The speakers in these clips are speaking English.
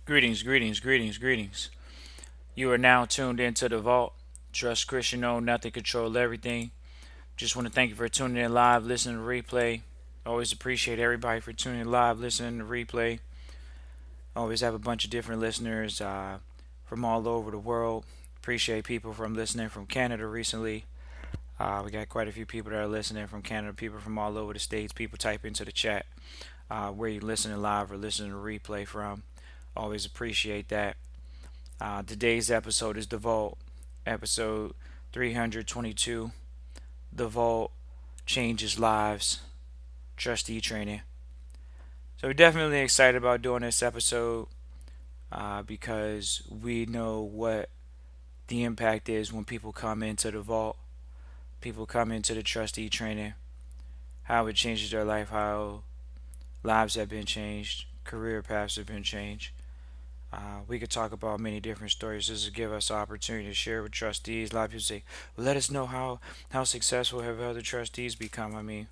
Greetings, greetings, greetings, greetings. You are now tuned into the Vault. Trust Christian, own nothing, control everything. Just want to thank you for tuning in live, listening to replay. Always appreciate everybody for tuning in live, listening to replay. Always have a bunch of different listeners from all over the world. Appreciate people from listening from Canada recently. We got quite a few people that are listening from Canada, people from all over the states. People type into the chat where you're listening live or listening to replay from. Always appreciate that. Today's episode is The Vault, episode 322. The Vault changes lives, trustee training. So we're definitely excited about doing this episode because we know what the impact is when people come into the vault, people come into the trustee training, how it changes their life, how lives have been changed, career paths have been changed. We could talk about many different stories. This will give us the opportunity to share with trustees. A lot of people say, well, let us know how successful have other trustees become. I mean,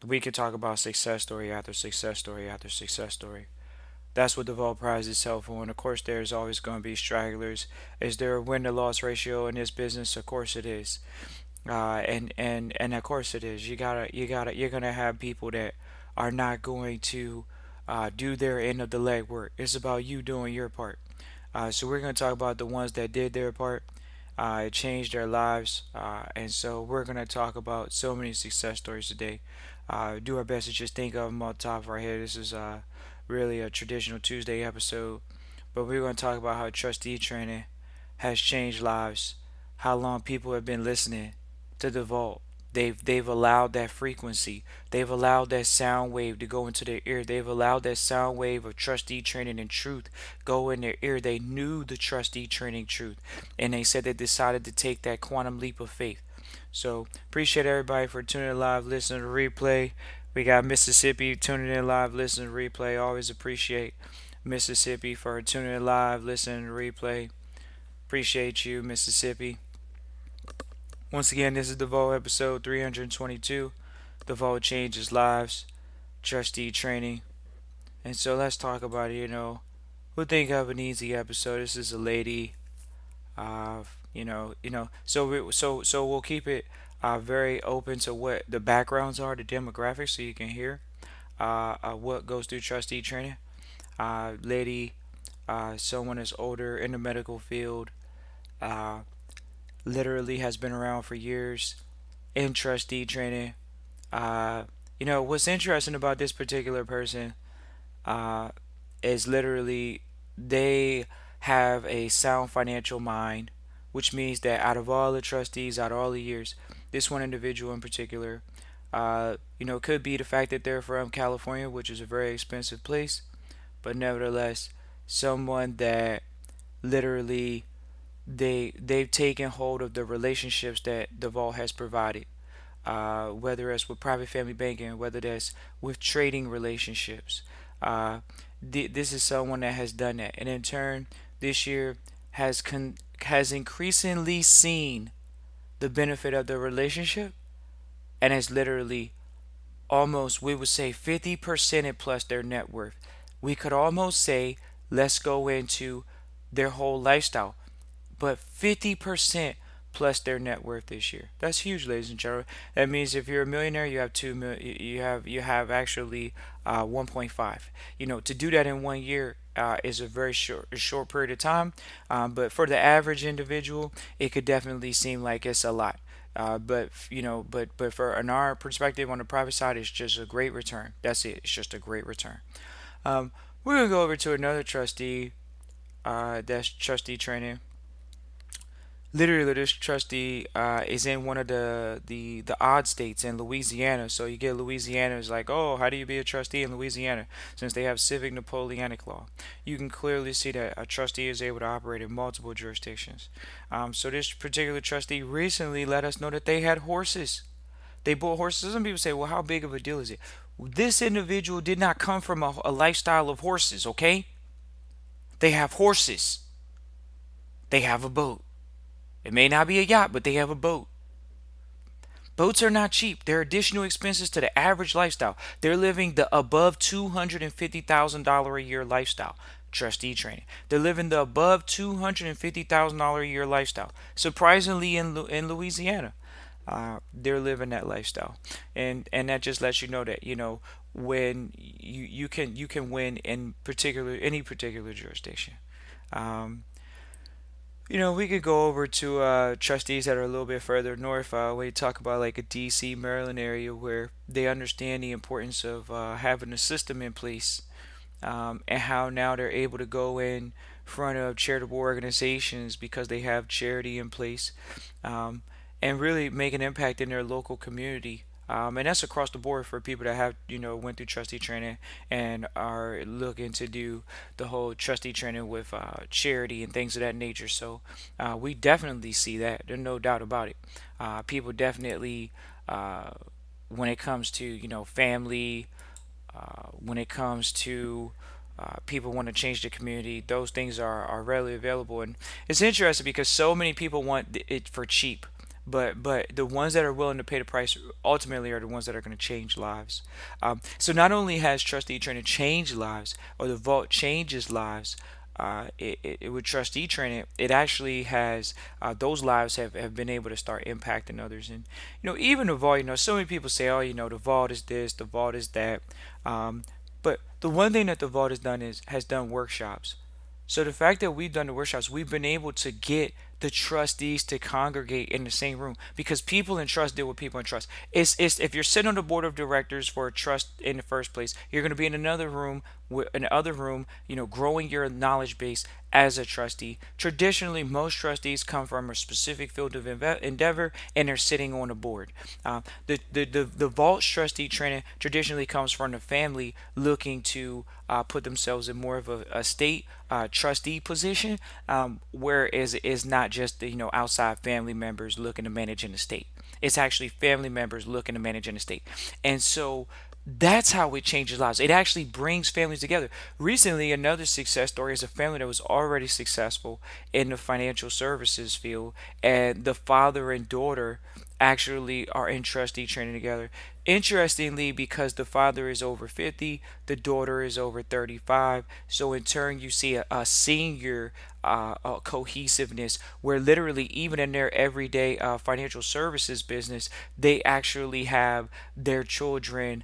we could talk about success story after success story after success story. That's what the Vault Prize is helpful. And of course, there's always going to be stragglers. Is there a win to loss ratio in this business? Of course it is. And of course it is. You're gonna have people that are not going to do their end of the legwork. It's about you doing your part. So we're gonna talk about the ones that did their part. It changed their lives, and so we're gonna talk about so many success stories today. Do our best to just think of them off the top of our head. This is really a traditional Tuesday episode, but we're gonna talk about how trustee training has changed lives, how long people have been listening to the vault. They've allowed that frequency. They've allowed that sound wave to go into their ear. They've allowed that sound wave of trustee training and truth go in their ear. They knew the trustee training truth, and they said they decided to take that quantum leap of faith. So appreciate everybody for tuning in live, listening to replay. We got Mississippi tuning in live, listening to replay. Always appreciate Mississippi for tuning in live, listening to replay. Appreciate you, Mississippi. Once again, this is the Vault episode 322. The Vault changes lives, trustee training. And so let's talk about it. We'll think of an easy episode. This is a lady. So we'll keep it very open to what the backgrounds are, the demographics, so you can hear what goes through trustee training. Lady, someone is older in the medical field, uh, literally has been around for years in trustee training. What's interesting about this particular person uh, is literally they have a sound financial mind, which means that out of all the trustees, out of all the years, this one individual in particular, could be the fact that they're from California, which is a very expensive place, but nevertheless, someone that literally they've taken hold of the relationships that the vault has provided, whether it's with private family banking, whether that's with trading relationships. Uh, this is someone that has done that, and in turn, this year has increasingly seen the benefit of the relationship, and has literally almost, we would say, 50% and plus their net worth. We could almost say, let's go into their whole lifestyle, but 50% plus their net worth this year. That's huge, ladies and gentlemen. That means if you're a millionaire, you have 2 million. You have actually 1.5. To do that in 1 year is a very short period of time. But for the average individual, it could definitely seem like it's a lot. But for in our perspective on the private side, it's just a great return. That's it. It's just a great return. Um, we're gonna go over to another trustee. That's trustee training. Literally, this trustee is in one of the odd states in Louisiana. So you get Louisiana is like, oh, how do you be a trustee in Louisiana? Since they have civic Napoleonic law, you can clearly see that a trustee is able to operate in multiple jurisdictions. So this particular trustee recently let us know that they had horses. They bought horses. Some people say, well, how big of a deal is it? This individual did not come from a lifestyle of horses. Okay, they have horses. They have a boat. It may not be a yacht, but they have a boat. Boats are not cheap. They're additional expenses to the average lifestyle. They're living the above $250,000 a year lifestyle. Trustee Training. They're living the above $250,000 a year lifestyle. Surprisingly, in Louisiana, they're living that lifestyle, and that just lets you know that when you can win in particular any particular jurisdiction. Um, we could go over to trustees that are a little bit further north. When you talk about like a DC, Maryland area where they understand the importance of having a system in place, and how now they're able to go in front of charitable organizations because they have charity in place, um, and really make an impact in their local community. And that's across the board for people that have, went through trustee training and are looking to do the whole trustee training with charity and things of that nature. So we definitely see that. There's no doubt about it. People definitely, uh, when it comes to, family, when it comes to people want to change the community, those things are readily available. And it's interesting because so many people want it for cheap. But the ones that are willing to pay the price ultimately are the ones that are going to change lives. So not only has trustee training changed lives, or the vault changes lives, with trustee training, it actually has those lives have been able to start impacting others. And even the vault, so many people say, oh, the vault is this, the vault is that. Um, but the one thing that the vault has done workshops. So the fact that we've done the workshops, we've been able to get the trustees to congregate in the same room, because people in trust deal with people in trust. It's if you're sitting on the board of directors for a trust in the first place, you're going to be in another room, growing your knowledge base as a trustee. Traditionally, most trustees come from a specific field of endeavor, and they're sitting on a board. The vault trustee training traditionally comes from the family looking to put themselves in more of a state trustee position, whereas it's not just the outside family members looking to manage an estate. It's actually family members looking to manage an estate, and so that's how it changes lives. It actually brings families together. Recently, another success story is a family that was already successful in the financial services field, and the father and daughter actually are in trustee training together. Interestingly, because the father is over 50, the daughter is over 35. So, in turn, you see a senior cohesiveness where literally, even in their everyday financial services business, they actually have their children,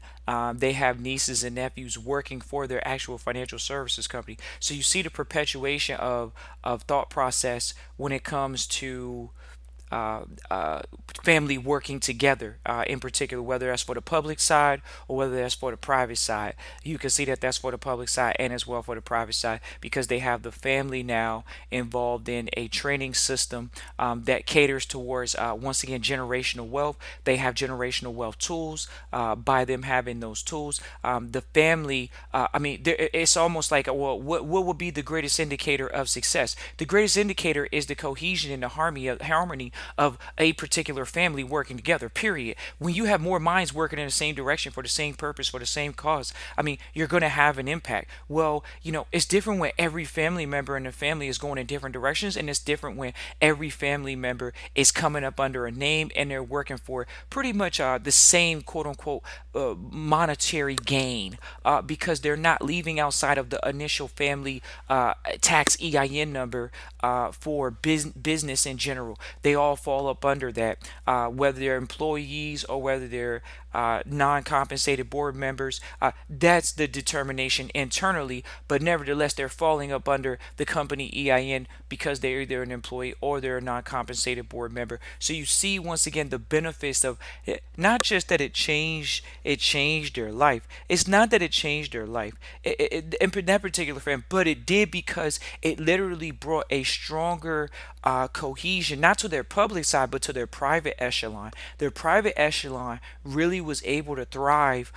they have nieces and nephews working for their actual financial services company. So, you see the perpetuation of thought process when it comes to uh, uh, family working together, in particular, whether that's for the public side or whether that's for the private side. You can see that that's for the public side and as well for the private side, because they have the family now involved in a training system that caters towards, once again, generational wealth. They have generational wealth tools. By them having those tools, the family, I mean, it's almost like, well, what would be the greatest indicator of success? The greatest indicator is the cohesion and the harmony of a particular family working together, period. When you have more minds working in the same direction for the same purpose, for the same cause, I mean, you're going to have an impact. Well, it's different when every family member in the family is going in different directions, and it's different when every family member is coming up under a name and they're working for pretty much the same quote unquote monetary gain, because they're not leaving outside of the initial family tax EIN number for business in general. They all fall up under that, whether they're employees or whether they're non-compensated board members. That's the determination internally, but nevertheless, they're falling up under the company EIN because they're either an employee or they're a non-compensated board member. So you see once again the benefits of it, not just that it changed their life. It's not that it changed their life in that particular frame, but it did because it literally brought a stronger cohesion, not to their public side, but to their private echelon. Their private echelon really was able to thrive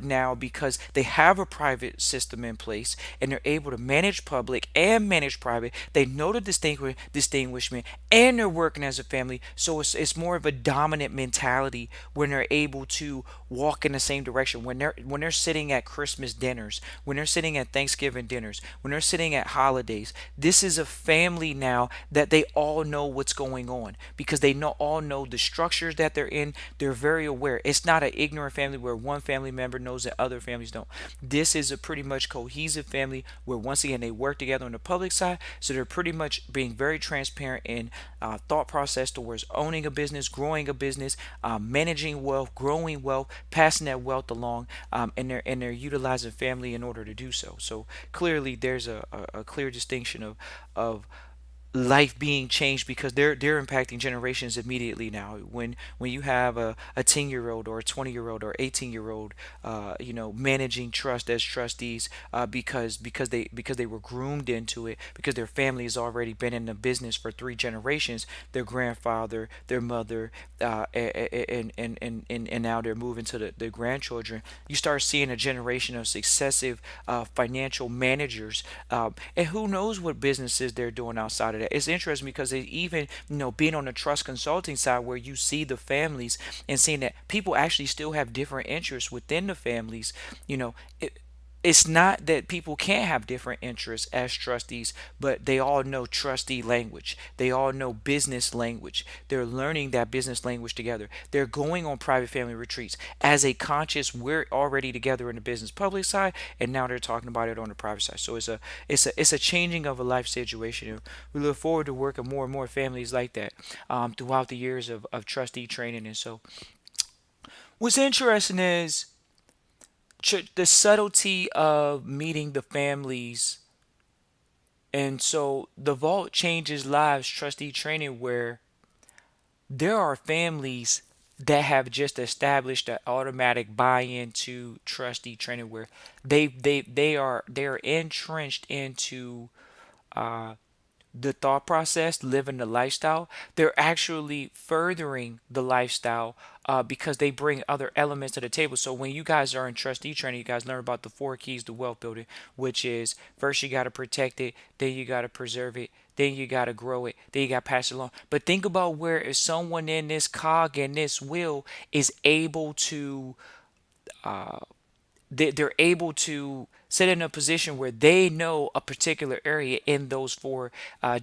now because they have a private system in place, and they're able to manage public and manage private. They know the distinguishment, and they're working as a family. So it's more of a dominant mentality when they're able to walk in the same direction. When they're sitting at Christmas dinners, when they're sitting at Thanksgiving dinners, when they're sitting at holidays, this is a family now that they all know what's going on because they know all know the structures that they're in. They're very aware. It's not an ignorant family where one family member knows that other families don't. This is a pretty much cohesive family where once again they work together on the public side, so they're pretty much being very transparent in thought process towards owning a business, growing a business, managing wealth, growing wealth, passing that wealth along, and they're utilizing family in order to do so. So clearly, there's a clear distinction of life being changed because they're impacting generations immediately now. When you have a 10-year-old or a 20-year-old or 18-year-old managing trust as trustees because they were groomed into it because their family has already been in the business for three generations, their grandfather, their mother, and now they're moving to the grandchildren. You start seeing a generation of successive financial managers, and who knows what businesses they're doing outside of that. It's interesting because they even being on the trust consulting side where you see the families and seeing that people actually still have different interests within the families. you know it, it's not that people can't have different interests as trustees, but they all know trustee language. They all know business language. They're learning that business language together. They're going on private family retreats as a conscious. We're already together in the business public side, and now they're talking about it on the private side. So it's a changing of a life situation. And we look forward to working more and more families like that throughout the years of trustee training. And so, what's interesting is the subtlety of meeting the families. And so the vault changes lives trustee training where there are families that have just established an automatic buy-in to trustee training where they're entrenched into uh, the thought process, living the lifestyle. They're actually furthering the lifestyle because they bring other elements to the table. So when you guys are in trustee training, you guys learn about the four keys to wealth building, which is first you got to protect it, then you got to preserve it, then you got to grow it, then you got to pass it along. But think about where if someone in this cog and this wheel is able to they're able to sit in a position where they know a particular area in those four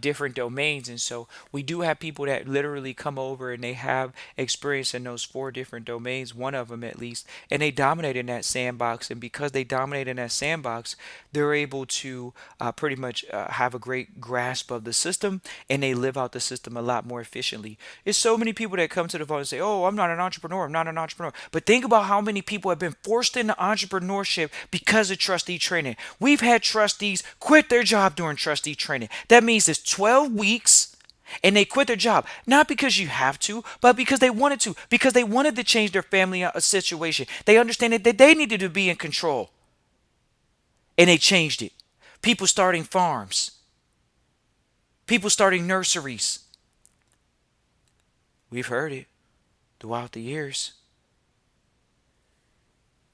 different domains. And so we do have people that literally come over and they have experience in those four different domains, one of them at least, and they dominate in that sandbox. And because they dominate in that sandbox, they're able to pretty much have a great grasp of the system, and they live out the system a lot more efficiently. There's so many people that come to the phone and say, "Oh, I'm not an entrepreneur. I'm not an entrepreneur." But think about how many people have been forced into entrepreneurship because of trustee training. We've had trustees quit their job during trustee training. That means it's 12 weeks and they quit their job not because you have to, but because they wanted to, because they wanted to change their family situation. They understand that they needed to be in control, and they changed it. People starting farms, people starting nurseries. We've heard it throughout the years.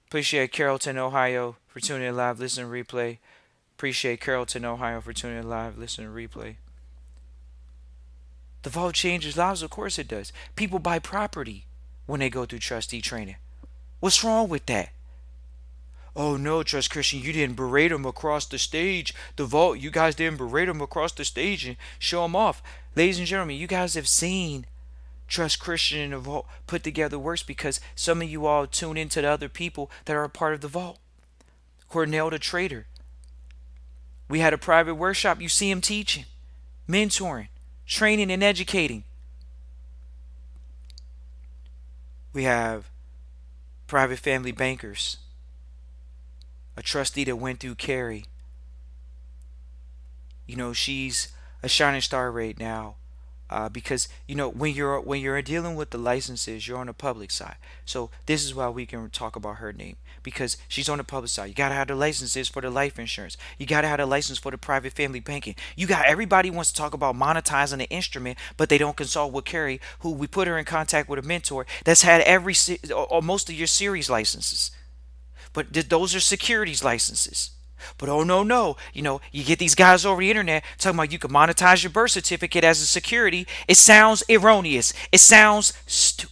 Appreciate Carrollton, Ohio for tuning in live, listen, replay. Appreciate Carrollton, Ohio for tuning in live, listen, replay. The vault changes lives, of course it does. People buy property when they go through trustee training. What's wrong with that? Oh no, Trust Christian, you didn't berate them across the stage. The vault, you guys didn't berate them across the stage and show them off. Ladies and gentlemen, you guys have seen Trust Christian and the vault put together works because some of you all tune into the other people that are a part of the vault. Cornell the Trader. We had a private workshop. You see him teaching, mentoring, training, and educating. We have private family bankers, a trustee that went through Carrie. She's a shining star right now because when you're dealing with the licenses, you're on the public side. So this is why we can talk about her name because she's on the public side. You gotta have the licenses for the life insurance. You gotta have the license for the private family banking. Everybody wants to talk about monetizing the instrument, but they don't consult with Carrie, who we put her in contact with a mentor that's had or most of your series licenses. But those are securities licenses. But oh no, no, you get these guys over the internet talking about you can monetize your birth certificate as a security. It sounds erroneous. It sounds stupid.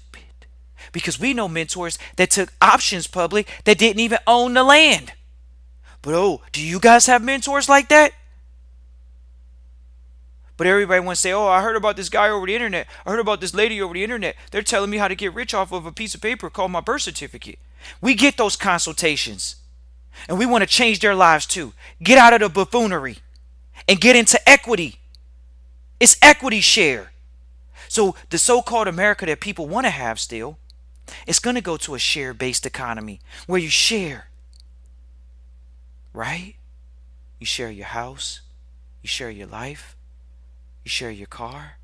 Because we know mentors that took options public that didn't even own the land. But oh, do you guys have mentors like that? But everybody wants to say, oh, I heard about this guy over the internet. I heard about this lady over the internet. They're telling me how to get rich off of a piece of paper called my birth certificate. We get those consultations. And we want to change their lives too. Get out of the buffoonery and get into equity. It's equity share. So the so-called America that people want to have still, it's going to go to a share-based economy where you share. Right? You share your house. You share your life. You share your car.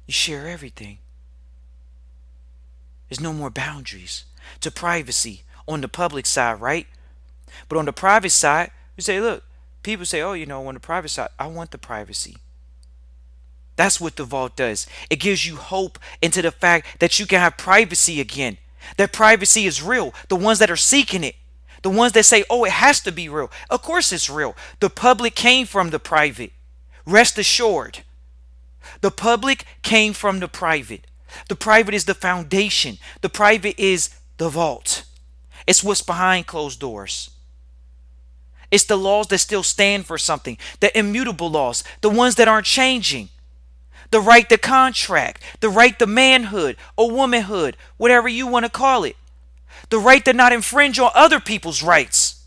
You share everything. There's no more boundaries to privacy on the public side, right? But on the private side, we say, look, people say, oh, on the private side, I want the privacy. That's what the vault does. It gives you hope into the fact that you can have privacy again. That privacy is real. The ones that are seeking it, the ones that say, oh, it has to be real. Of course it's real. The public came from the private. Rest assured. The public came from the private. The private is the foundation. The private is the vault. It's what's behind closed doors. It's the laws that still stand for something. The immutable laws. The ones that aren't changing. The right to contract. The right to manhood or womanhood. Whatever you want to call it. The right to not infringe on other people's rights.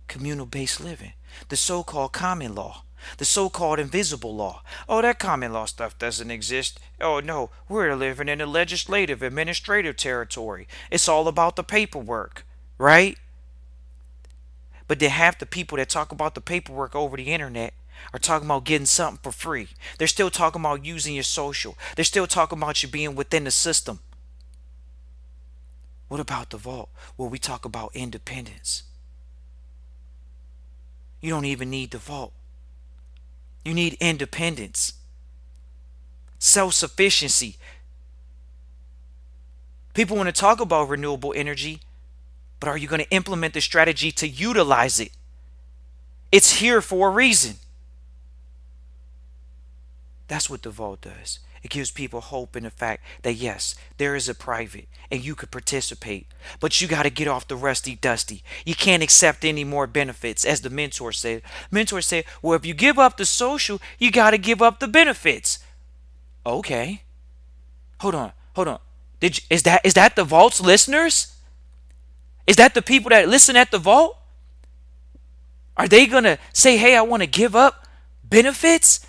Communal-based living. The so-called common law. The so-called invisible law. Oh, that common law stuff doesn't exist. Oh, no, we're living in a legislative, administrative territory. It's all about the paperwork, right? But then half the people that talk about the paperwork over the internet are talking about getting something for free. They're still talking about using your social. They're still talking about you being within the system. What about the vault? Well, we talk about independence. You don't even need the vault. You need independence, self-sufficiency. People want to talk about renewable energy, but are you going to implement the strategy to utilize it? It's here for a reason. That's what the vault does. It gives people hope in the fact that yes, there is a private and you could participate, but you got to get off the rusty dusty. You can't accept any more benefits, as the mentor said. Mentor said, well, if you give up the social, you got to give up the benefits. Okay. Hold on. Is that the vault's listeners? Is that the people that listen at the vault? Are they going to say, hey, I want to give up benefits?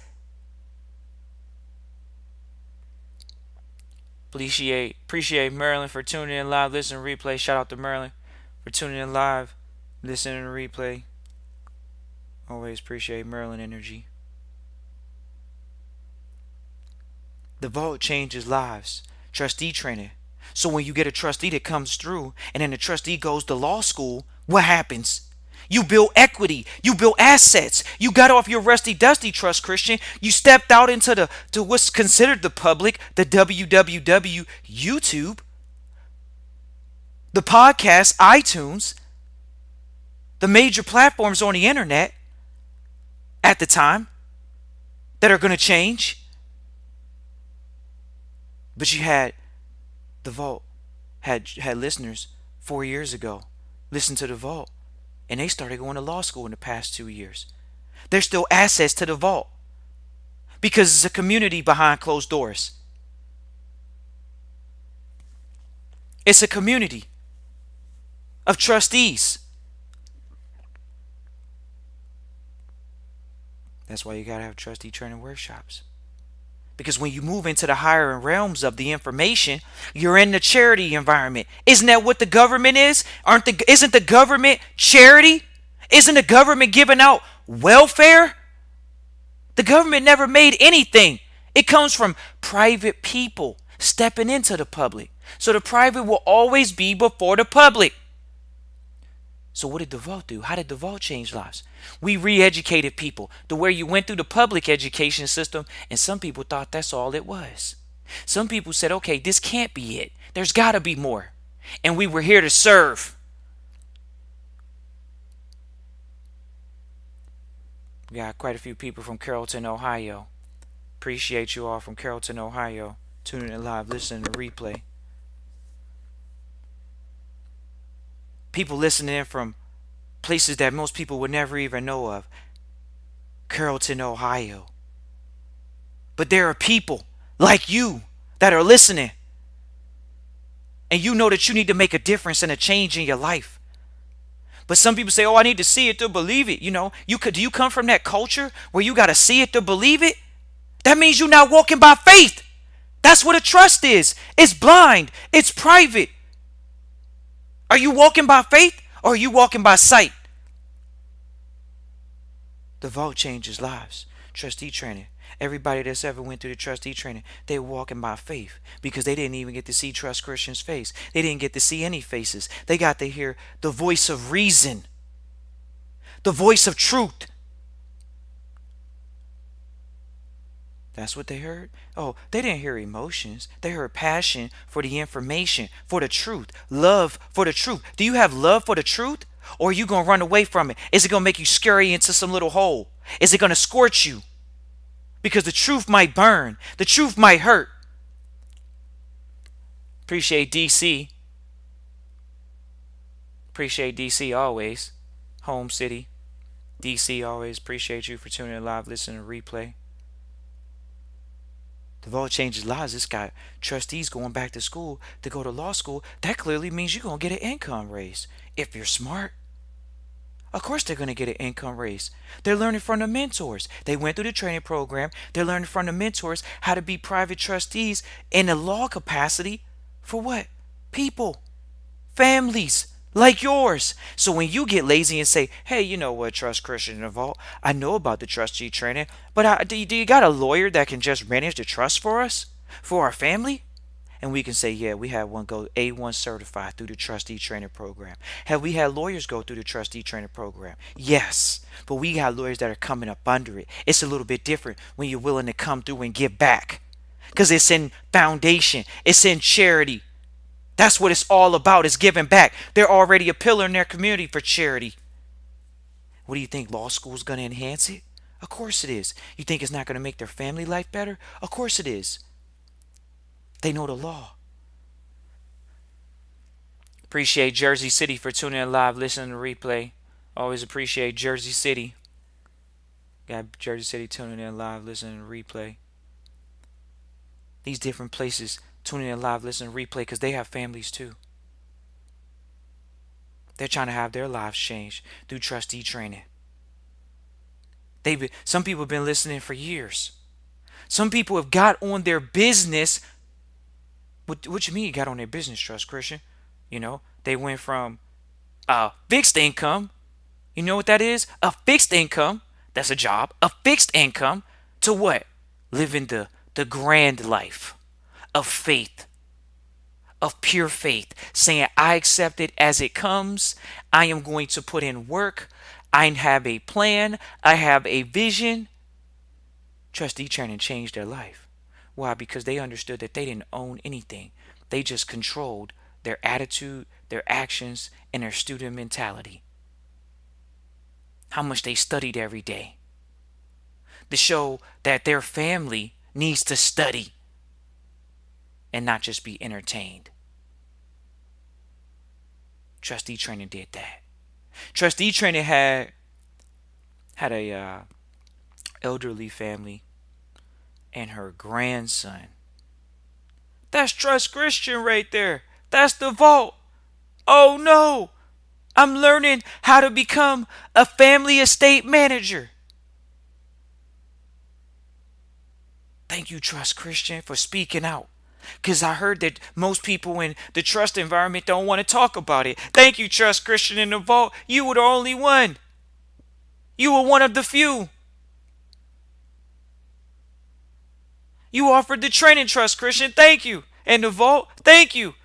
Appreciate Maryland for tuning in live, listen, replay. Shout out to Maryland for tuning in live, listening to replay. Always appreciate Maryland energy. The vault changes lives. Trustee training. So when you get a trustee that comes through and then the trustee goes to law school, what happens? You build equity. You build assets. You got off your rusty dusty trust, Christian. You stepped out into what's considered the public, the www, YouTube, the podcast, iTunes, the major platforms on the internet at the time that are going to change. But you had the vault, had listeners 4 years ago listen to the vault. And they started going to law school in the past 2 years. There's still assets to the vault because it's a community behind closed doors. It's a community of trustees. That's why you got to have trustee training workshops. Because when you move into the higher realms of the information, you're in the charity environment. Isn't that what the government is? Isn't the government charity? Isn't the government giving out welfare? The government never made anything. It comes from private people stepping into the public. So the private will always be before the public. So what did the vault do? How did the vault change lives? We re-educated people to where you went through the public education system and some people thought that's all it was. Some people said, okay, this can't be it. There's got to be more. And we were here to serve. We got quite a few people from Carrollton, Ohio. Appreciate you all from Carrollton, Ohio. Tuning in live, listening to replay. People listening in from places that most people would never even know of. Carrollton, Ohio. But there are people like you that are listening, and you know that you need to make a difference and a change in your life. But some people say, "Oh, I need to see it to believe it." Do you come from that culture where you got to see it to believe it? That means you're not walking by faith. That's what a trust is. It's blind. It's private. Are you walking by faith or are you walking by sight? The vault changes lives. Trustee training. Everybody that's ever went through the trustee training, they were walking by faith because they didn't even get to see Trust Christian's face. They didn't get to see any faces. They got to hear the voice of reason, the voice of truth. That's what they heard. Oh, they didn't hear emotions. They heard passion for the information, for the truth, love for the truth. Do you have love for the truth? Or are you going to run away from it? Is it going to make you scurry into some little hole? Is it going to scorch you? Because the truth might burn. The truth might hurt. Appreciate DC. Appreciate DC always. Home city. DC always. Appreciate you for tuning in live, listening to replay. The vault changes lives. This got trustees going back to school to go to law school. That clearly means you're going to get an income raise. If you're smart, of course they're going to get an income raise. They're learning from the mentors. They went through the training program. They're learning from the mentors how to be private trustees in a law capacity for what? People, families like yours. So when you get lazy and say, "Hey, you know what, Trust Christian in the Vault, I know about the trustee training, but do you got a lawyer that can just manage the trust for us, for our family?" And we can say, "Yeah, we had one go A1 certified through the trustee training program." Have we had lawyers go through the trustee training program? Yes. But we got lawyers that are coming up under it. It's a little bit different when you're willing to come through and give back. Because it's in foundation. It's in charity. That's what it's all about, is giving back. They're already a pillar in their community for charity. What do you think? Law school is going to enhance it? Of course it is. You think it's not going to make their family life better? Of course it is. They know the law. Appreciate Jersey City for tuning in live, listening to replay. Always appreciate Jersey City. Got Jersey City tuning in live, listening to replay. These different places tuning in live, listening to replay because they have families too. They're trying to have their lives changed through trustee training. Some people have been listening for years. Some people have got on their business. What you mean you got on their business, Trust Christian? They went from a fixed income. You know what that is? A fixed income. That's a job. A fixed income to what? Living the grand life of faith, of pure faith, saying, "I accept it as it comes. I am going to put in work. I have a plan. I have a vision." Trustee training changed their life. Why? Because they understood that they didn't own anything. They just controlled their attitude, their actions, and their student mentality. How much they studied every day to show that their family needs to study and not just be entertained. Trustee training did that. Trustee training had a elderly family and her grandson. That's Trust Christian right there. That's the vault. Oh no, I'm learning how to become a family estate manager. Thank you, Trust Christian, for speaking out. Because I heard that most people in the trust environment don't want to talk about it. Thank you, Trust Christian in the Vault. You were the only one. You were one of the few. You offered the training, Trust Christian. Thank you. And the Vault. Thank you.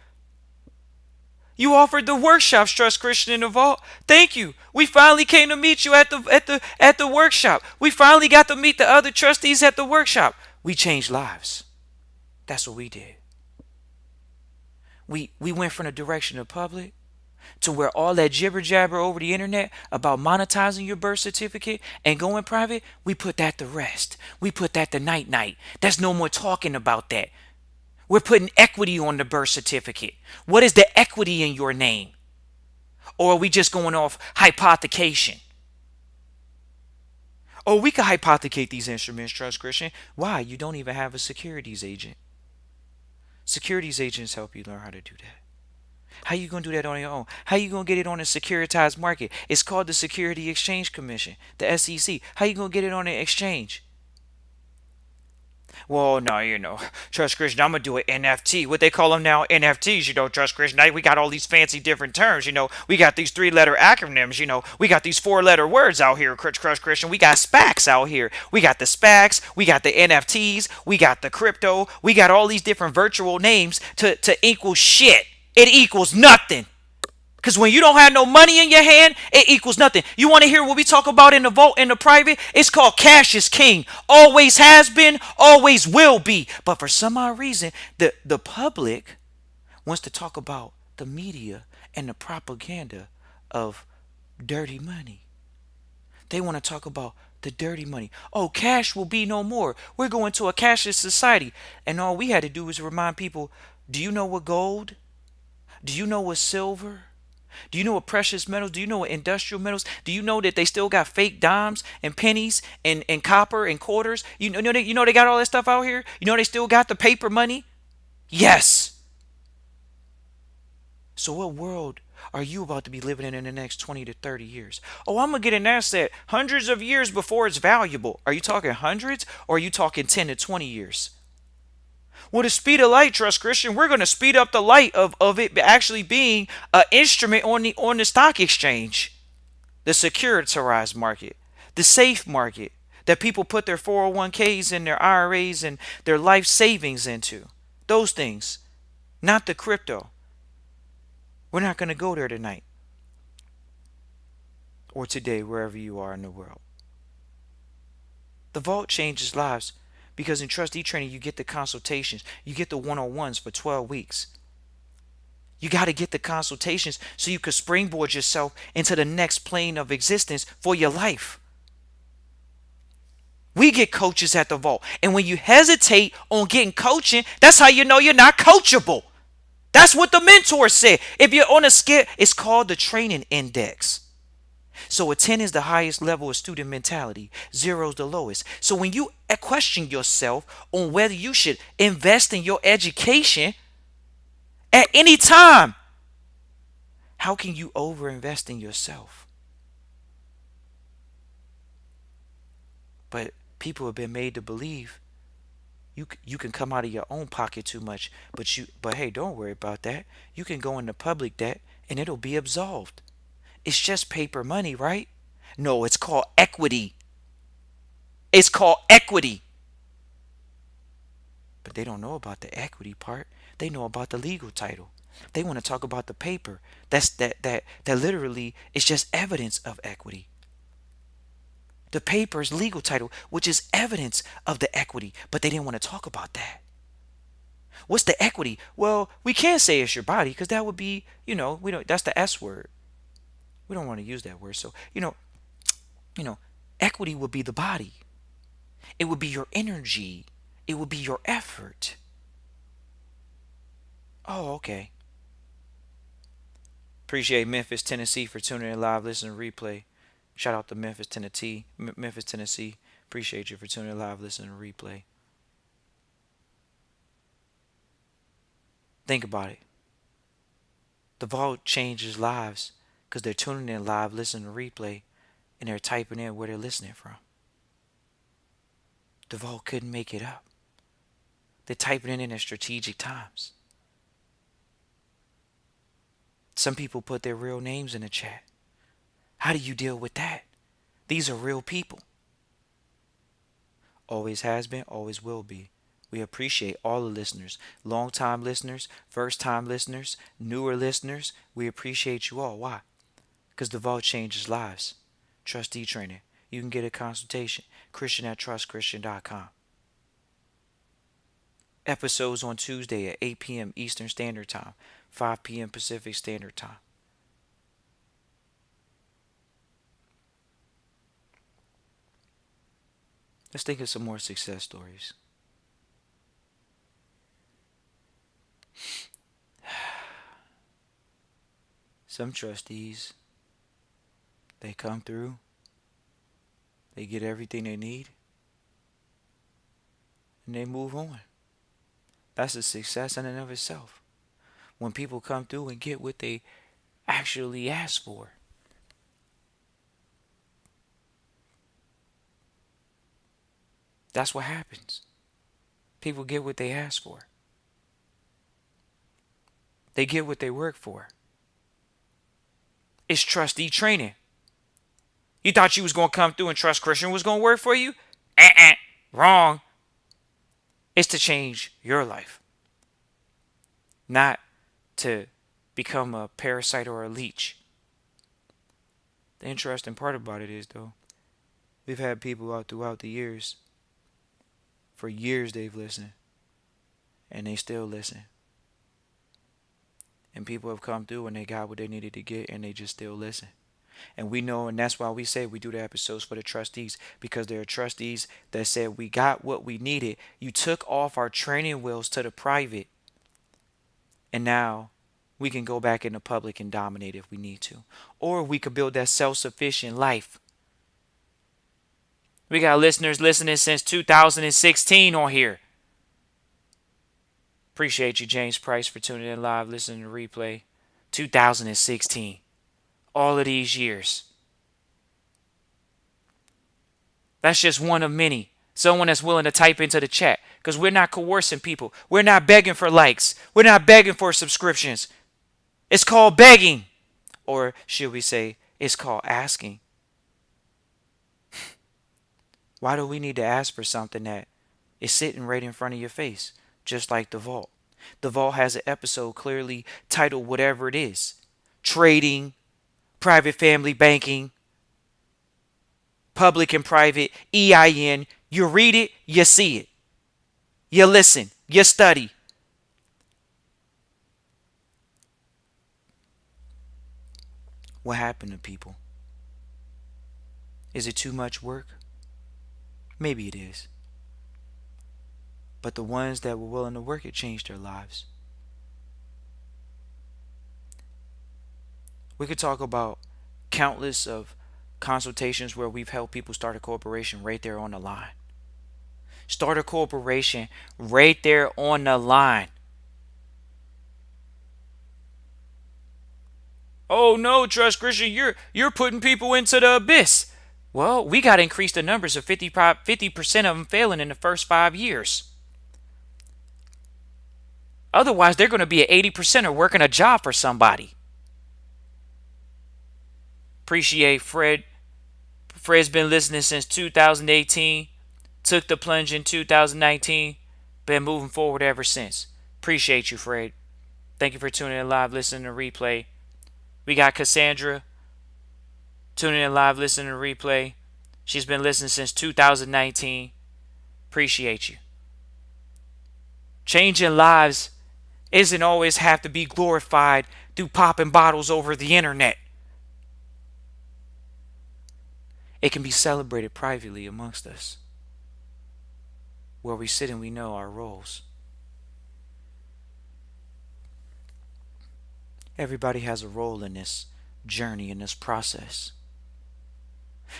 You offered the workshops, Trust Christian in the Vault. Thank you. We finally came to meet you at the workshop. We finally got to meet the other trustees at the workshop. We changed lives. That's what we did. We went from the direction of public to where all that jibber jabber over the internet about monetizing your birth certificate and going private, we put that to rest. We put that to night. There's no more talking about that. We're putting equity on the birth certificate. What is the equity in your name? Or are we just going off hypothecation? Oh, we can hypothecate these instruments, Trust Christian. Why? You don't even have a securities agent. Securities agents help you learn how to do that. How you gonna do that on your own? How you gonna get it on a securitized market? It's called the Security Exchange Commission, the SEC. How you gonna get it on an exchange? Well, no, Trust Christian, I'm gonna do an NFT. What they call them now, NFTs. Trust Christian. Now we got all these fancy different terms. We got these three-letter acronyms. We got these four-letter words out here. Trust Christian. We got SPACs out here. We got the SPACs. We got the NFTs. We got the crypto. We got all these different virtual names to equal shit. It equals nothing. Because when you don't have no money in your hand, it equals nothing. You want to hear what we talk about in the vault, in the private? It's called cash is king. Always has been, always will be. But for some odd reason, the public wants to talk about the media and the propaganda of dirty money. They want to talk about the dirty money. Oh, cash will be no more. We're going to a cashless society. And all we had to do was remind people, do you know what gold? Do you know what silver? Do you know what precious metals? Do you know what industrial metals? Do you know that they still got fake dimes and pennies and copper and quarters? You know they got all that stuff out here? You know they still got the paper money? Yes. So what world are you about to be living in the next 20 to 30 years? Oh, I'm going to get an asset hundreds of years before it's valuable. Are you talking hundreds or are you talking 10 to 20 years? Well, the speed of light, Trust Christian, we're going to speed up the light of it actually being an instrument on the stock exchange, the securitized market, the safe market that people put their 401ks and their IRAs and their life savings into. Those things, not the crypto. We're not going to go there tonight or today, wherever you are in the world. The vault changes lives because in Trustee Training, you get the consultations, you get the one-on-ones for 12 weeks. You got to get the consultations so you can springboard yourself into the next plane of existence for your life. We get coaches at the vault. And when you hesitate on getting coaching, that's how you know you're not coachable. That's what the mentor said. If you're on a scale, it's called the training index. So a 10 is the highest level of student mentality. 0 is the lowest. So when you question yourself on whether you should invest in your education at any time, how can you overinvest in yourself? But people have been made to believe you can come out of your own pocket too much, but hey, don't worry about that. You can go into public debt and it'll be absolved. It's just paper money, right? No, it's called equity. It's called equity. But they don't know about the equity part. They know about the legal title. They want to talk about the paper. That literally is just evidence of equity. The paper's legal title, which is evidence of the equity, but they didn't want to talk about that. What's the equity? Well, we can't say it's your body because that would be, we don't. That's the S word. We don't want to use that word. So, you know, equity would be the body. It would be your energy. It would be your effort. Oh, okay. Appreciate Memphis, Tennessee for tuning in live, listening, replay. Shout out to Memphis, Tennessee. Memphis, Tennessee. Appreciate you for tuning in live, listening, replay. Think about it. The vault changes lives because they're tuning in live, listening, replay, and they're typing in where they're listening from. The vault couldn't make it up. They're typing it in at strategic times. Some people put their real names in the chat. How do you deal with that? These are real people. Always has been, always will be. We appreciate all the listeners, long-time listeners, first-time listeners, newer listeners. We appreciate you all. Why? Because the vault changes lives. Trustee Training. You can get a consultation. Christian at trustchristian.com. Episodes on Tuesday at 8 p.m. Eastern Standard Time, 5 p.m. Pacific Standard Time. Let's think of some more success stories. Some trustees, they come through They get everything they need and they move on. That's a success in and of itself. When people come through and get what they actually ask for. That's what happens. People get what they ask for. They get what they work for. It's trustee training. You thought you was going to come through and Trust Christian was going to work for you? Wrong. It's to change your life, not to become a parasite or a leech. The interesting part about it is, though, we've had people out throughout the years, for years they've listened, and they still listen. And people have come through and they got what they needed to get and they just still listen. And we know, and that's why we say we do the episodes for the trustees, because there are trustees that said we got what we needed. You took off our training wheels to the private, and now we can go back in the public and dominate if we need to. Or we could build that self-sufficient life. We got listeners listening since 2016 on here. Appreciate you, James Price, for tuning in live, listening to replay. 2016. All of these years. That's just one of many. Someone that's willing to type into the chat. Because we're not coercing people. We're not begging for likes. We're not begging for subscriptions. It's called begging. Or should we say, it's called asking. Why do we need to ask for something that is sitting right in front of your face? Just like the vault. The vault has an episode clearly titled whatever it is. Trading, private family banking, public and private, EIN. You read it, you see it. You listen, you study. What happened to people? Is it too much work? Maybe it is. But the ones that were willing to work it changed their lives. We could talk about countless of consultations where we've helped people start a corporation right there on the line. Start a corporation right there on the line. Oh no, Trust Christian, you're putting people into the abyss. Well, we got to increase the numbers of 50% of them failing in the first 5 years. Otherwise, they're going to be at 80% working a job for somebody. Appreciate Fred. Fred's been listening since 2018. Took the plunge in 2019. Been moving forward ever since. Appreciate you, Fred. Thank you for tuning in live, listening to replay. We got Cassandra tuning in live, listening to replay. She's been listening since 2019. Appreciate you. Changing lives isn't always have to be glorified through popping bottles over the internet. It can be celebrated privately amongst us, where we sit and we know our roles. Everybody has a role in this journey, in this process.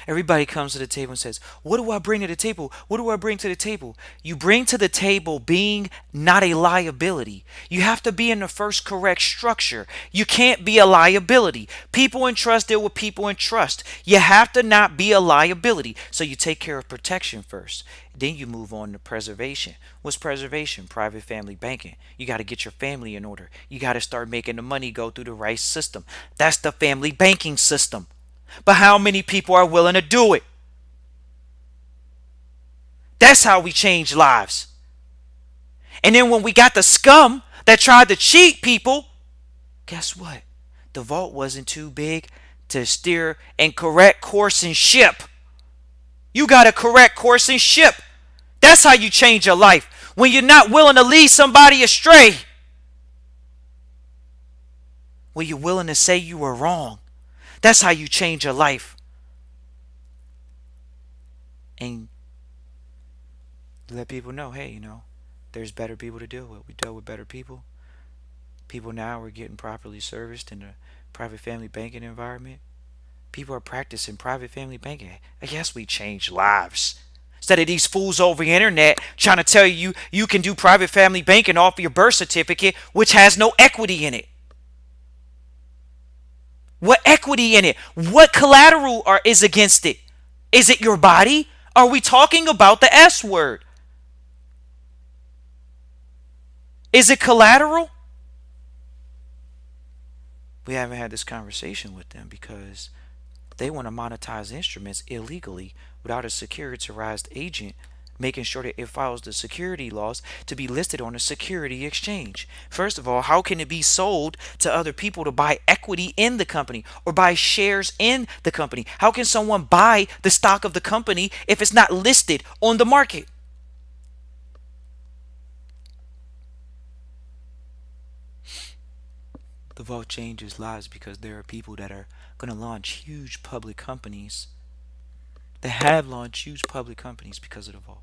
Everybody comes to the table and says, what do I bring to the table? What do I bring to the table? You bring to the table being not a liability. You have to be in the first correct structure. You can't be a liability. People in trust deal with people in trust. You have to not be a liability. So you take care of protection first. Then you move on to preservation. What's preservation? Private family banking. You got to get your family in order. You got to start making the money go through the right system. That's the family banking system. But how many people are willing to do it? That's how we change lives. And then when we got the scum that tried to cheat people, guess what? The vault wasn't too big to steer and correct course and ship. You got to correct course and ship. That's how you change your life. When you're not willing to lead somebody astray. When you're willing to say you were wrong. That's how you change your life. And let people know, hey, there's better people to deal with. We deal with better people. People now are getting properly serviced in the private family banking environment. People are practicing private family banking. I guess we change lives. Instead of these fools over the internet trying to tell you you can do private family banking off your birth certificate, which has no equity in it. What equity in it? What collateral is against it? Is it your body? Are we talking about the S word? Is it collateral? We haven't had this conversation with them because they want to monetize instruments illegally without a securitized agent making sure that it follows the security laws to be listed on a security exchange. First of all, how can it be sold to other people to buy equity in the company or buy shares in the company? How can someone buy the stock of the company if it's not listed on the market? The vault changes lives because there are people that are going to launch huge public companies that have launched huge public companies because of the vault.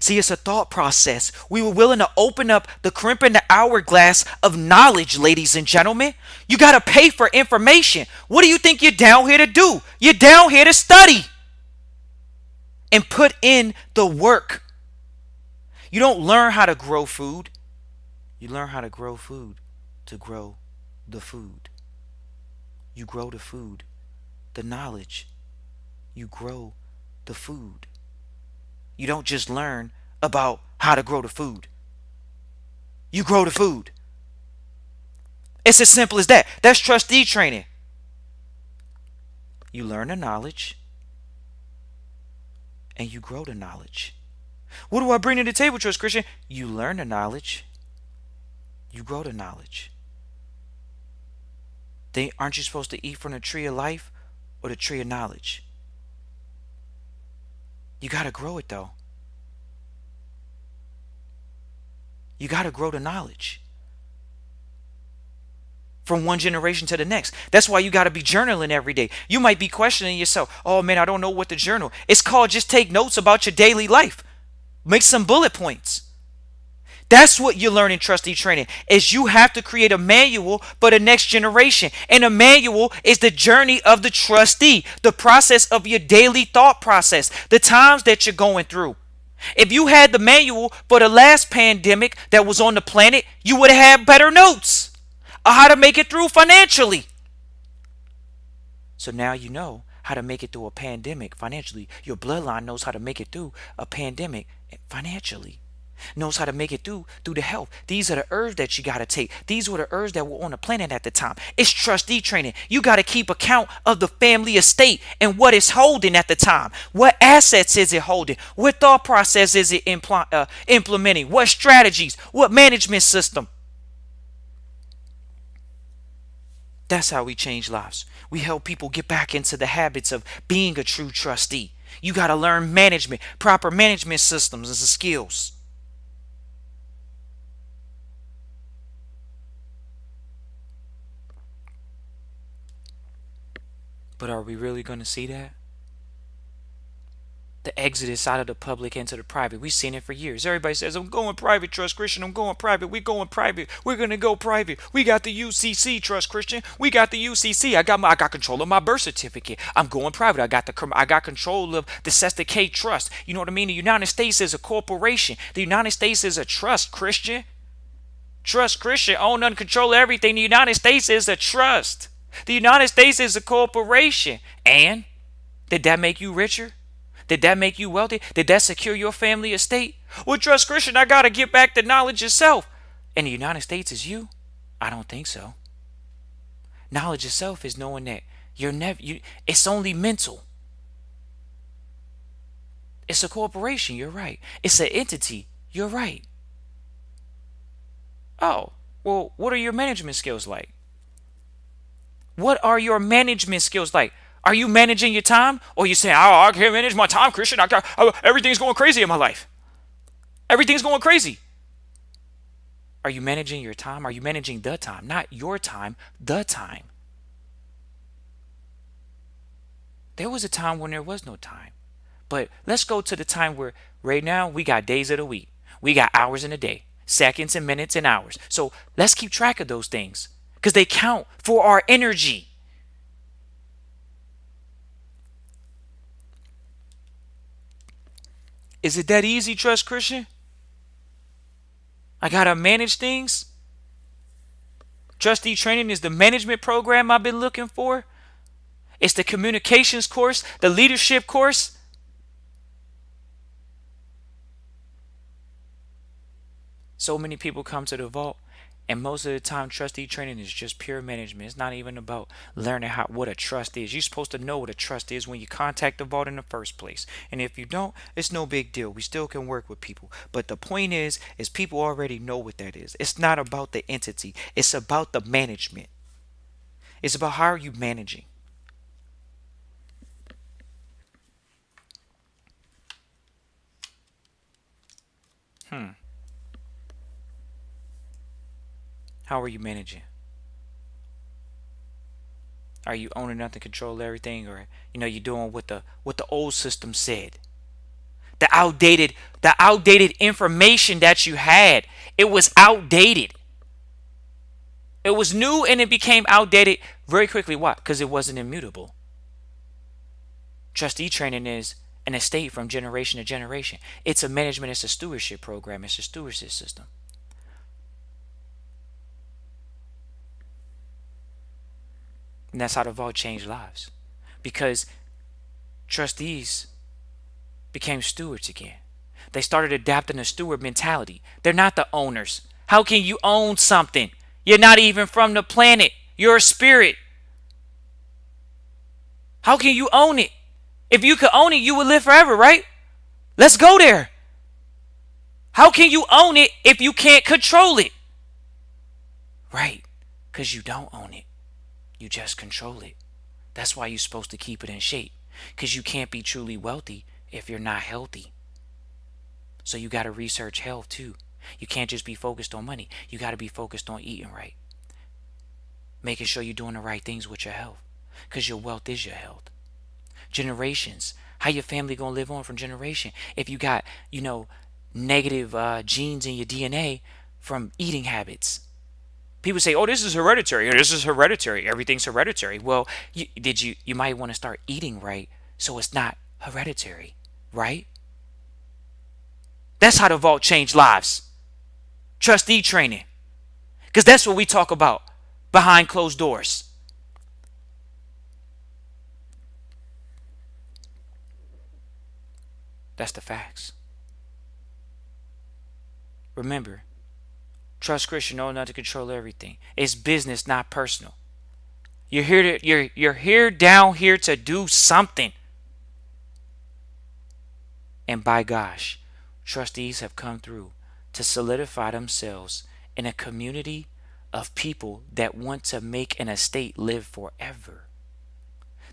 See, it's a thought process. We were willing to open up the crimp in the hourglass of knowledge, ladies and gentlemen. You got to pay for information. What do you think you're down here to do? You're down here to study and put in the work. You don't learn how to grow food. You learn how to grow food to grow the food. You grow the food, the knowledge. You grow the food. You don't just learn about how to grow the food. You grow the food. It's as simple as that. That's trustee training. You learn the knowledge and you grow the knowledge. What do I bring to the table, Trust Christian? You learn the knowledge. You grow the knowledge. Then aren't you supposed to eat from the tree of life or the tree of knowledge? You got to grow it though. You got to grow the knowledge from one generation to the next. That's why you got to be journaling every day. You might be questioning yourself. Oh man, I don't know what to journal. It's called just take notes about your daily life. Make some bullet points. That's what you learn in trustee training is you have to create a manual for the next generation. And a manual is the journey of the trustee, the process of your daily thought process, the times that you're going through. If you had the manual for the last pandemic that was on the planet, you would have had better notes on how to make it through financially. So now you know how to make it through a pandemic financially. Your bloodline knows how to make it through a pandemic financially. Knows how to make it through the health. These are the herbs that you got to take. These were the herbs that were on the planet at the time. It's trustee training. You got to keep account of the family estate and what it's holding at the time. What assets is it holding? What thought process is it implementing? What strategies? What management system? That's how we change lives. We help people get back into the habits of being a true trustee. You got to learn management, proper management systems and skills. But are we really going to see that? The exodus out of the public into the private. We've seen it for years. Everybody says, I'm going private, Trust Christian. I'm going private. We're going private. We're going to go private. We got the UCC, Trust Christian. We got the UCC. I got control of my birth certificate. I'm going private. I got control of the Sesta K Trust. You know what I mean? The United States is a corporation. The United States is a trust, Christian. Trust Christian. Own and control everything. The United States is a trust. The United States is a corporation. And did that make you richer? Did that make you wealthy? Did that secure your family estate? Well, Trust Christian, I got to get back the knowledge itself. And the United States is you? I don't think so. Knowledge itself is knowing that it's only mental. It's a corporation. You're right. It's an entity. You're right. Oh, well, what are your management skills like? What are your management skills like? Are you managing your time? Or you saying, oh, I can't manage my time, Christian. Everything's going crazy in my life. Everything's going crazy. Are you managing your time? Are you managing the time? Not your time, the time. There was a time when there was no time. But let's go to the time where right now we got days of the week. We got hours in a day, seconds and minutes and hours. So let's keep track of those things because they count for our energy. Is it that easy, Trust Christian? I gotta manage things. Trustee Training is the management program I've been looking for. It's the communications course, the leadership course. So many people come to the vault, and most of the time, trustee training is just pure management. It's not even about learning what a trust is. You're supposed to know what a trust is when you contact the vault in the first place. And if you don't, it's no big deal. We still can work with people. But the point is people already know what that is. It's not about the entity. It's about the management. It's about how are you managing. How are you managing? Are you owning nothing, control everything, or you're doing what the old system said? The outdated information that you had, it was outdated. It was new and it became outdated very quickly. Why? Because it wasn't immutable. Trustee training is an estate from generation to generation. It's a management, it's a stewardship program, it's a stewardship system. And that's how the vault changed lives. Because trustees became stewards again. They started adapting a steward mentality. They're not the owners. How can you own something? You're not even from the planet. You're a spirit. How can you own it? If you could own it, you would live forever, right? Let's go there. How can you own it if you can't control it? Right, because you don't own it. You just control it. That's why you're supposed to keep it in shape. Because you can't be truly wealthy if you're not healthy. So you got to research health too. You can't just be focused on money. You got to be focused on eating right. Making sure you're doing the right things with your health. Because your wealth is your health. Generations. How your family going to live on from generation? If you got, negative genes in your DNA from eating habits. People say, "Oh, this is hereditary. This is hereditary. Everything's hereditary." Well, you might want to start eating right so it's not hereditary, right? That's how the vault changed lives. Trustee training. Because that's what we talk about behind closed doors. That's the facts. Remember, trust Christian, know not to control everything. It's business, not personal. You're here down here to do something. And by gosh, trustees have come through to solidify themselves in a community of people that want to make an estate live forever.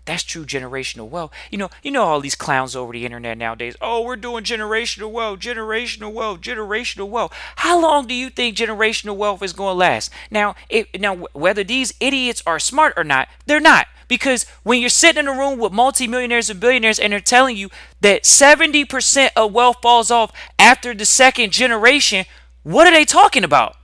That's true generational wealth. You know all these clowns over the internet nowadays. Oh, we're doing generational wealth, generational wealth, generational wealth. How long do you think generational wealth is going to last? Now, whether these idiots are smart or not, they're not. Because when you're sitting in a room with multimillionaires and billionaires and they're telling you that 70% of wealth falls off after the second generation, what are they talking about?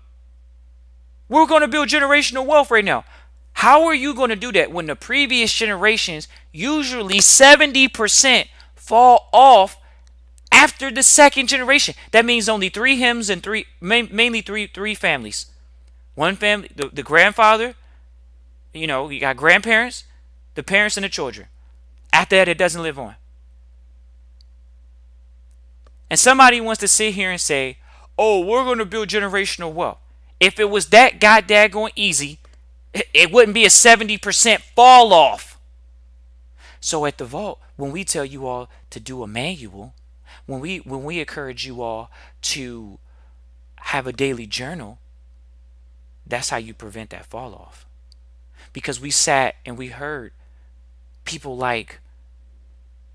We're going to build generational wealth right now. How are you going to do that when the previous generations, usually 70%, fall off after the second generation? That means only three hymns and mainly three families. One family, the grandfather, you got grandparents, the parents, and the children. After that, it doesn't live on. And somebody wants to sit here and say, "Oh, we're going to build generational wealth." If it was that goddamn easy, it wouldn't be a 70% fall off. So at the vault, when we tell you all to do a manual, when we encourage you all to have a daily journal, that's how you prevent that fall off. Because we sat and we heard people like,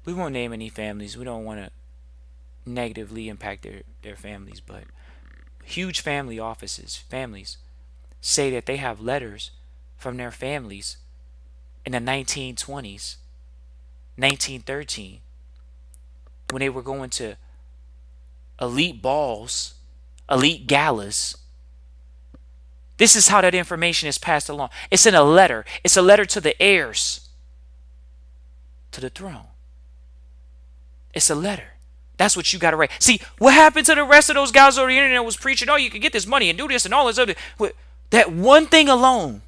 we won't name any families, we don't want to negatively impact their families, but huge families say that they have letters from their families in the 1920s, 1913, when they were going to elite balls, elite galas. This is how that information is passed along. It's in a letter. It's a letter to the heirs to the throne. It's a letter. That's what you got to write. See, what happened to the rest of those guys on the internet was preaching, oh, you can get this money and do this and all this other. That one thing alone,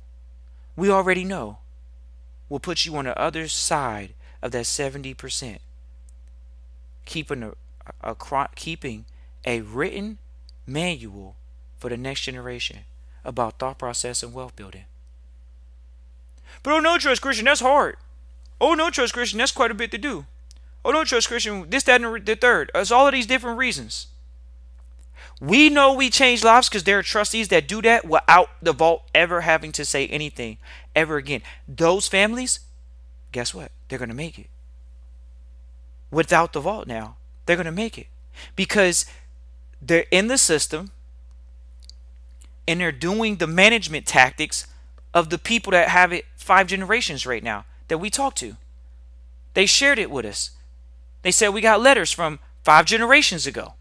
we already know, will put you on the other side of that 70%. Keeping keeping a written manual for the next generation about thought process and wealth building. But oh no, Trust Christian, that's hard. Oh no, Trust Christian, that's quite a bit to do. Oh no, Trust Christian, this, that, and the third. It's all of these different reasons. We know we change lives because there are trustees that do that without the vault ever having to say anything ever again. Those families, guess what? They're going to make it. Without the vault now, they're going to make it because they're in the system and they're doing the management tactics of the people that have it 5 generations right now that we talk to. They shared it with us. They said we got letters from 5 generations ago.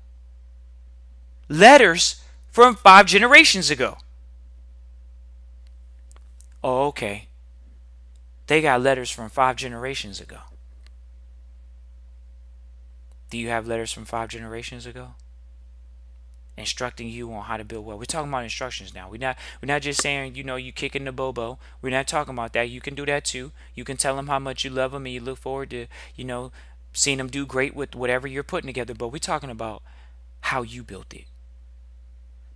Letters from 5 generations ago. Oh, okay. They got letters from 5 generations ago. Do you have letters from 5 generations ago? Instructing you on how to build wealth. We're talking about instructions now. We're not just saying, you kicking the bobo. We're not talking about that. You can do that too. You can tell them how much you love them and you look forward to, seeing them do great with whatever you're putting together. But we're talking about how you built it.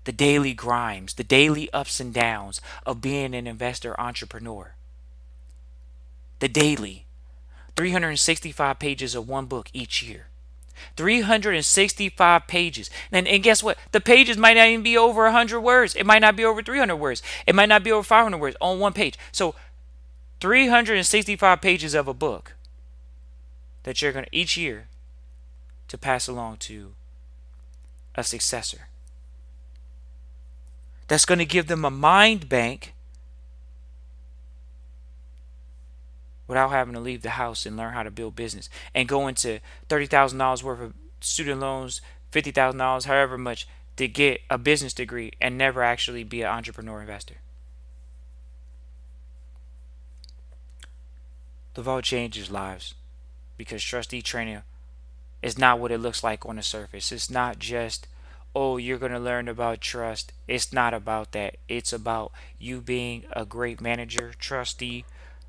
The daily grinds, the daily ups and downs of being an investor entrepreneur. The daily 365 pages of one book each year. 365 pages. And guess what? The pages might not even be over 100 words. It might not be over 300 words. It might not be over 500 words on one page. So 365 pages of a book that you're going to each year to pass along to a successor. That's going to give them a mind bank without having to leave the house and learn how to build business and go into $30,000 worth of student loans, $50,000, however much, to get a business degree and never actually be an entrepreneur investor. The vault changes lives because trustee training is not what it looks like on the surface. It's not just, oh, you're going to learn about trust. It's not about that. It's about you being a great manager, trustee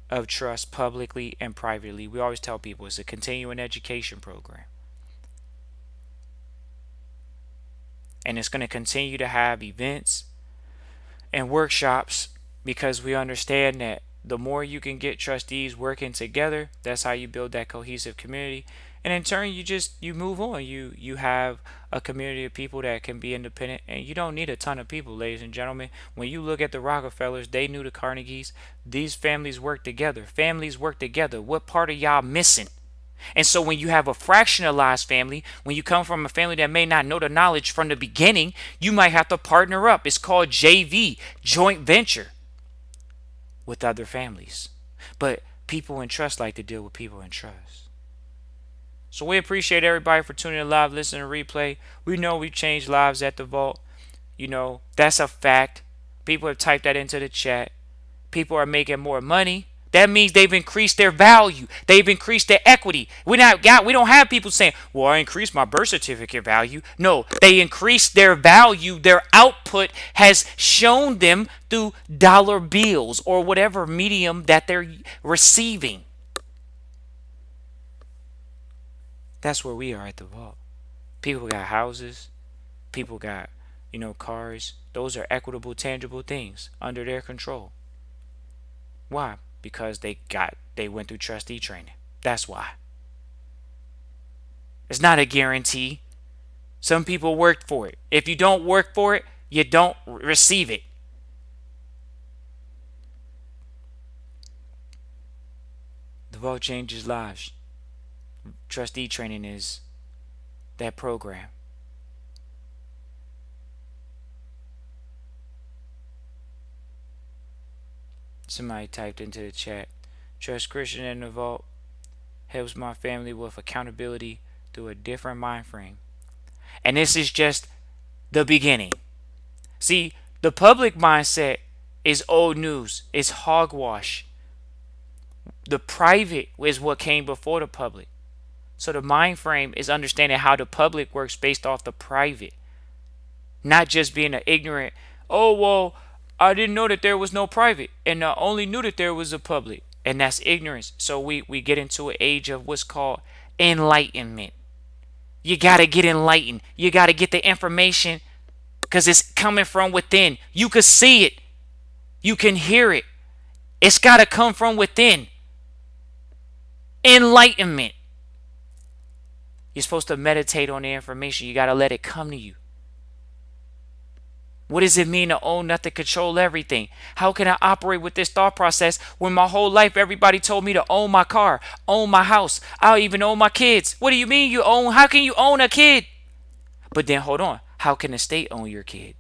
of trust publicly and privately. We always tell people it's a continuing education program. And it's going to continue to have events and workshops because we understand that the more you can get trustees working together, that's how you build that cohesive community. And in turn, you move on. You have a community of people that can be independent, and you don't need a ton of people, ladies and gentlemen. When you look at the Rockefellers, they knew the Carnegies. These families work together. Families work together. What part are y'all missing? And so when you have a fractionalized family, when you come from a family that may not know the knowledge from the beginning, you might have to partner up. It's called JV, joint venture, with other families. But people in trust like to deal with people in trust. So we appreciate everybody for tuning in live, listening to replay. We know we've changed lives at the vault. That's a fact. People have typed that into the chat. People are making more money. That means they've increased their value. They've increased their equity. We don't have people saying, well, I increased my birth certificate value. No, they increased their value. Their output has shown them through dollar bills or whatever medium that they're receiving. That's where we are at the vault. People got houses. People got, cars. Those are equitable, tangible things under their control. Why? Because they went through trustee training. That's why. It's not a guarantee. Some people worked for it. If you don't work for it, you don't receive it. The vault changes lives. Trustee training is that program. Somebody typed into the chat, Trust Christian in the vault helps my family with accountability through a different mind frame. And this is just the beginning. See, the public mindset is old news. It's hogwash. The private is what came before the public. So the mind frame is understanding how the public works based off the private, not just being an ignorant. Oh, well, I didn't know that there was no private, and I only knew that there was a public, and that's ignorance. So we get into an age of what's called enlightenment. You got to get enlightened. You got to get the information because it's coming from within. You can see it. You can hear it. It's got to come from within. Enlightenment. You're supposed to meditate on the information. You got to let it come to you. What does it mean to own nothing, control everything? How can I operate with this thought process when my whole life everybody told me to own my car, own my house, I'll even own my kids? What do you mean you own? How can you own a kid? But then hold on. How can the state own your kid?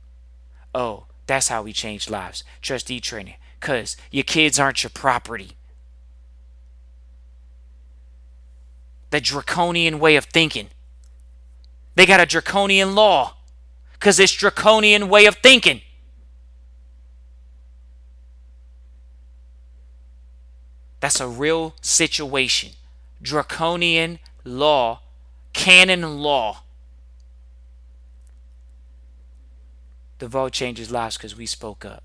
Oh, that's how we change lives. Trustee training. Because your kids aren't your property. The draconian way of thinking. They got a draconian law. Because it's draconian way of thinking. That's a real situation. Draconian law. Canon law. The vote changes lives because we spoke up.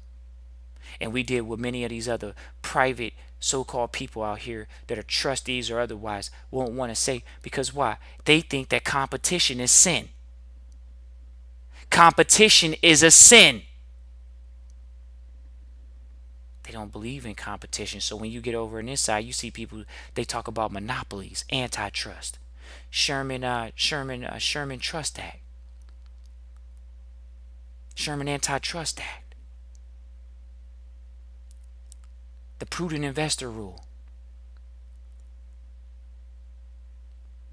And we did what many of these other private so-called people out here that are trustees or otherwise won't want to say. Because why? They think that competition is sin. Competition is a sin. They don't believe in competition. So when you get over on this side, you see people, they talk about monopolies, antitrust, Sherman Trust Act, Sherman Antitrust Act, the prudent investor rule.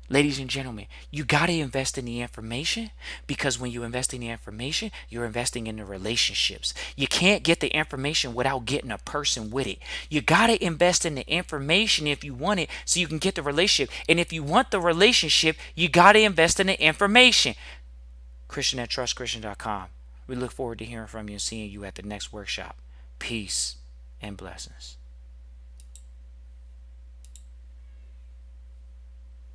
Ladies and gentlemen, you got to invest in the information because when you invest in the information, you're investing in the relationships. You can't get the information without getting a person with it. You got to invest in the information if you want it so you can get the relationship. And if you want the relationship, you got to invest in the information. Christian@trustchristian.com. We look forward to hearing from you and seeing you at the next workshop. Peace and blessings.